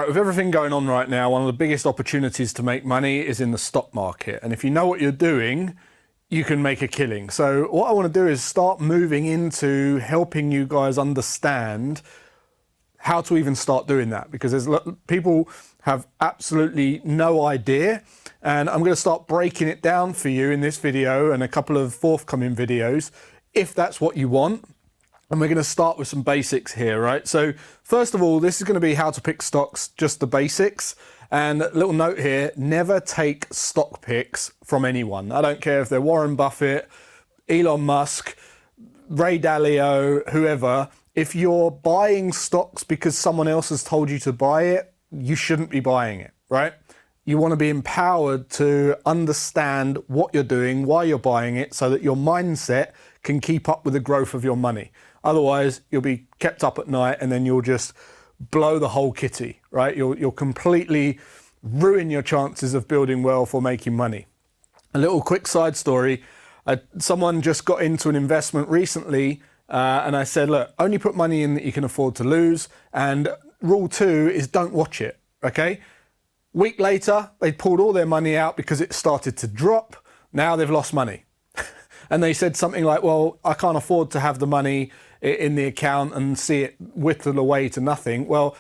right, with everything going on right now, one of the biggest opportunities to make money is in the stock market. And if you know what you're doing, you can make a killing. So what I want to do is start moving into helping you guys understand how to even start doing that, because people have absolutely no idea. And I'm going to start breaking it down for you in this video and a couple of forthcoming videos, if that's what you want. And we're going to start with some basics here, right? So first of all, this is going to be how to pick stocks, just the basics. And a little note here, never take stock picks from anyone. I don't care if they're Warren Buffett, Elon Musk, Ray Dalio, whoever. If you're buying stocks because someone else has told you to buy it, you shouldn't be buying it, right? You want to be empowered to understand what you're doing, why you're buying it, so that your mindset can keep up with the growth of your money. Otherwise, you'll be kept up at night and then you'll just blow the whole kitty, right? You'll completely ruin your chances of building wealth or making money. A little quick side story. Someone just got into an investment recently and I said, look, only put money in that you can afford to lose. And rule 2 is don't watch it, okay? Week later, they pulled all their money out because it started to drop. Now they've lost money. And they said something like, well, I can't afford to have the money in the account and see it whittle away to nothing. Well,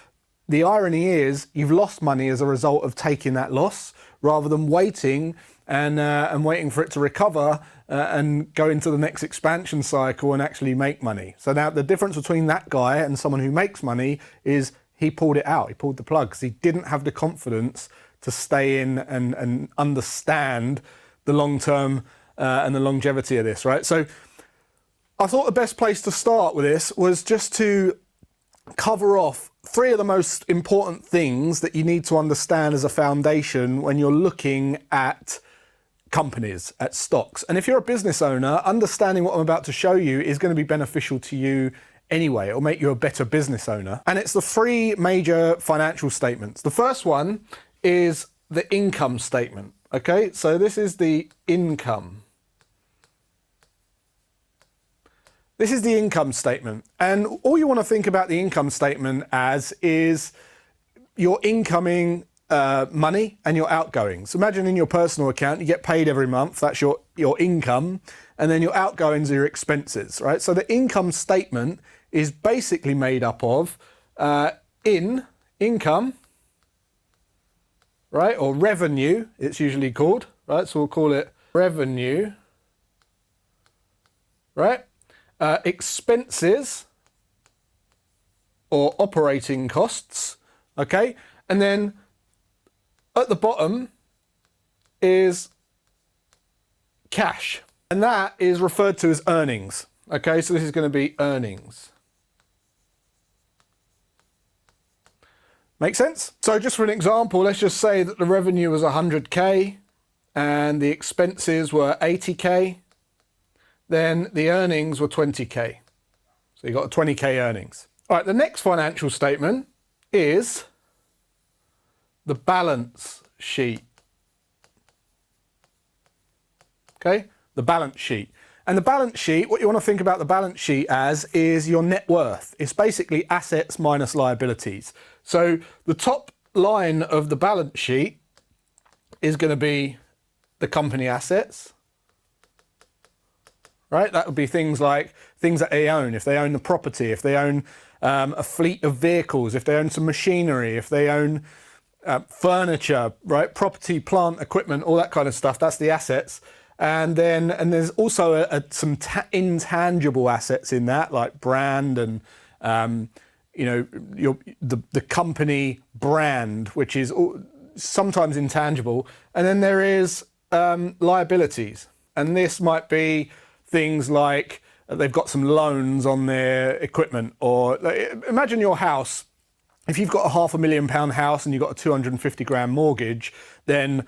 the irony is you've lost money as a result of taking that loss rather than waiting and waiting for it to recover and go into the next expansion cycle and actually make money. So now the difference between that guy and someone who makes money is he pulled it out. He pulled the plug because he didn't have the confidence to stay in and understand the long-term and the longevity of this, right? So I thought the best place to start with this was just to cover off 3 of the most important things that you need to understand as a foundation when you're looking at companies, at stocks. And if you're a business owner, understanding what I'm about to show you is going to be beneficial to you anyway. It'll make you a better business owner. And it's the 3 major financial statements. The first one is the income statement. Okay, so this is the income. This is the income statement. And all you want to think about the income statement as is your incoming money and your outgoings. So imagine in your personal account, you get paid every month. That's your income. And then your outgoings are your expenses, right? So the income statement is basically made up of income, right? Or revenue, it's usually called, right? So we'll call it revenue, right? Expenses or operating costs, okay? And then at the bottom is cash. And that is referred to as earnings, okay? So this is going to be earnings. Make sense? So just for an example, let's just say that the revenue was 100K and the expenses were 80K. Then the earnings were 20K. So you got 20K earnings. All right, the next financial statement is the balance sheet. Okay, the balance sheet. And the balance sheet, what you want to think about the balance sheet as is your net worth. It's basically assets minus liabilities. So the top line of the balance sheet is going to be the company assets. Right, that would be things like things that they own. If they own the property, if they own a fleet of vehicles, if they own some machinery, if they own furniture, right, property, plant, equipment, all that kind of stuff. That's the assets. And there's also some intangible assets in that, like brand and you know the company brand, which is sometimes intangible. And then there is liabilities, and this might be things like they've got some loans on their equipment, or imagine your house. If you've got a £500,000 house and you've got a 250 grand mortgage, then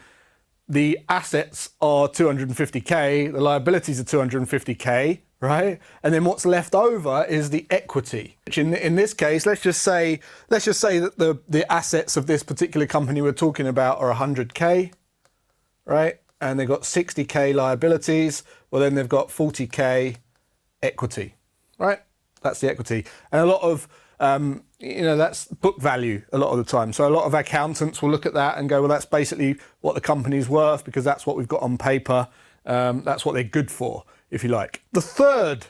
the assets are 250K, the liabilities are 250K, right? And then what's left over is the equity, which in this case, let's just say that the assets of this particular company we're talking about are 100K, right? And they've got 60K liabilities. Well, then they've got 40K equity, right? That's the equity. And a lot of That's book value a lot of the time. So a lot of accountants will look at that and go, well, that's basically what the company's worth because that's what we've got on paper. That's what they're good for, if you like. The third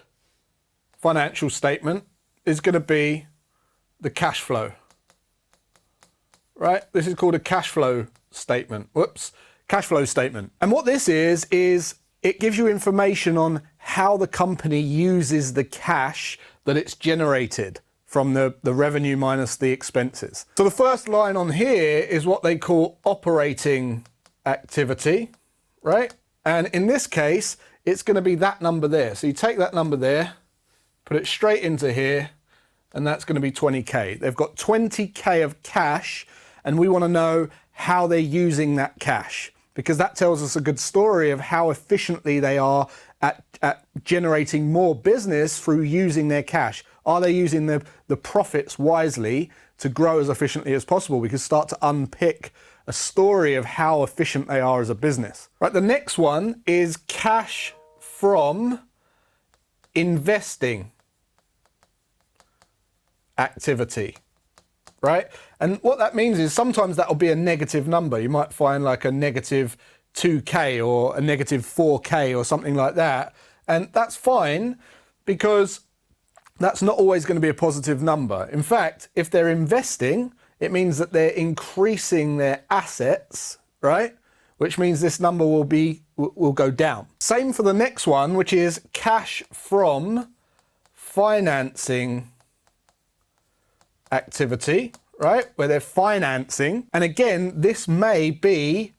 financial statement is going to be the cash flow, right? This is called a cash flow statement. Cash flow statement. And what this is it gives you information on how the company uses the cash that it's generated from the revenue minus the expenses. So the first line on here is what they call operating activity, right? And in this case, it's going to be that number there. So you take that number there, put it straight into here, and that's going to be 20K. They've got 20K of cash, and we want to know how they're using that cash, because that tells us a good story of how efficiently they are at generating more business through using their cash. Are they using the profits wisely to grow as efficiently as possible? We can start to unpick a story of how efficient they are as a business. Right, the next one is cash from investing activity, right? And what that means is sometimes that'll be a negative number. You might find like a negative 2K or a negative 4K or something like that. And that's fine because that's not always going to be a positive number. In fact, if they're investing, it means that they're increasing their assets, right? Which means this number will go down. Same for the next one, which is cash from financing activity, right? Where they're financing. And again, this may be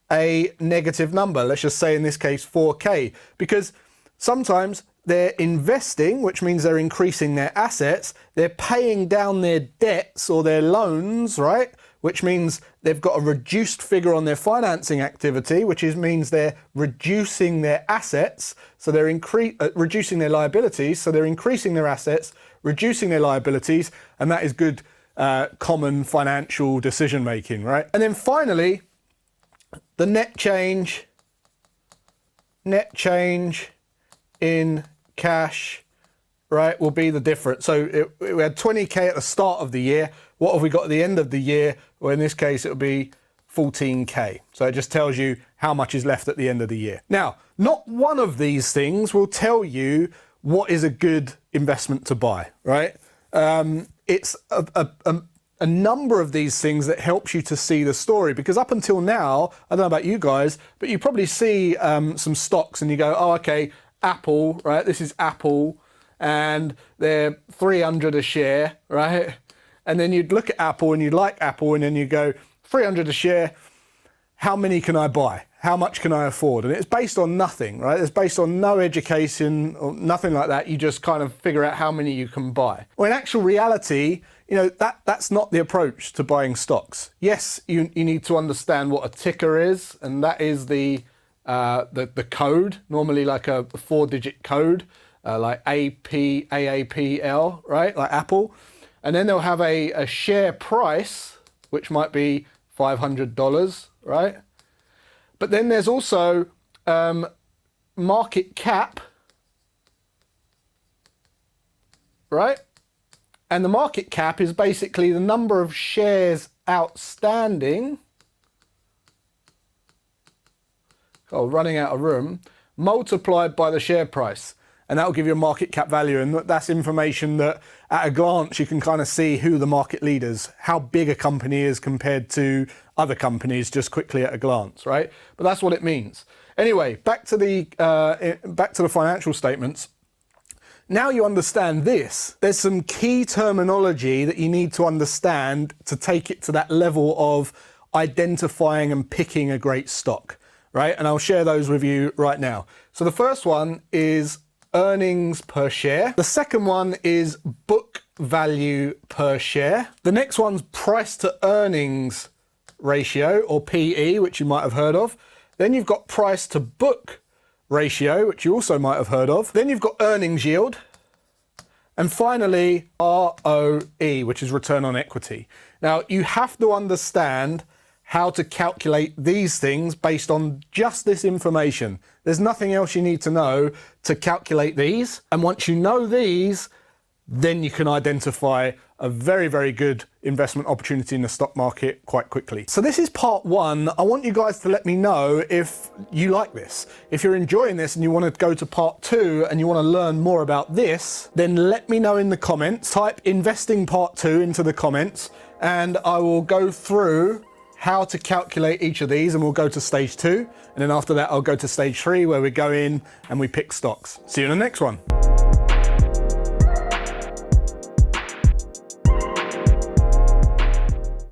a negative number. Let's just say in this case 4K, because sometimes they're investing, which means they're increasing their assets. They're paying down their debts or their loans, right? Which means they've got a reduced figure on their financing activity, which means they're reducing their assets. So they're reducing their liabilities. So they're increasing their assets, reducing their liabilities. And that is good common financial decision making, right? And then finally, the net change in cash, right, will be the difference. So we had 20K at the start of the year. What have we got at the end of the year? Well, in this case, it'll be 14K. So it just tells you how much is left at the end of the year. Now, not one of these things will tell you what is a good investment to buy, right? It's a number of these things that helps you to see the story, because up until now, I don't know about you guys, but you probably see some stocks and you go, oh, okay, Apple, right? This is Apple and they're 300 a share, right? And then you'd look at Apple and you like Apple and then you go, 300 a share, how many can I buy? How much can I afford? And it's based on nothing, right? It's based on no education or nothing like that. You just kind of figure out how many you can buy. Well, in actual reality, that's not the approach to buying stocks. Yes, you need to understand what a ticker is, and that is the code, normally like a 4-digit code, like AAPL, right? Like Apple. And then they'll have a share price, which might be $500, right? But then there's also market cap, right? And the market cap is basically the number of shares outstanding. Oh, running out of room, multiplied by the share price. And that will give you a market cap value. And that's information that at a glance, you can kind of see who the market leaders, how big a company is compared to other companies just quickly at a glance, right? But that's what it means. Anyway, back to the financial statements. Now you understand this. There's some key terminology that you need to understand to take it to that level of identifying and picking a great stock, right? And I'll share those with you right now. So the first one is earnings per share. The second one is book value per share. The next one's price to earnings ratio, or PE, which you might have heard of. Then you've got price to book ratio, which you also might have heard of. Then you've got earnings yield. And finally, ROE, which is return on equity. Now, you have to understand how to calculate these things based on just this information. There's nothing else you need to know to calculate these. And once you know these, then you can identify a very, very good investment opportunity in the stock market quite quickly. So this is part one. I want you guys to let me know if you like this. If you're enjoying this and you want to go to part two and you want to learn more about this, then let me know in the comments. Type investing part two into the comments and I will go through how to calculate each of these, and we'll go to stage two. And then after that, I'll go to stage three where we go in and we pick stocks. See you in the next one.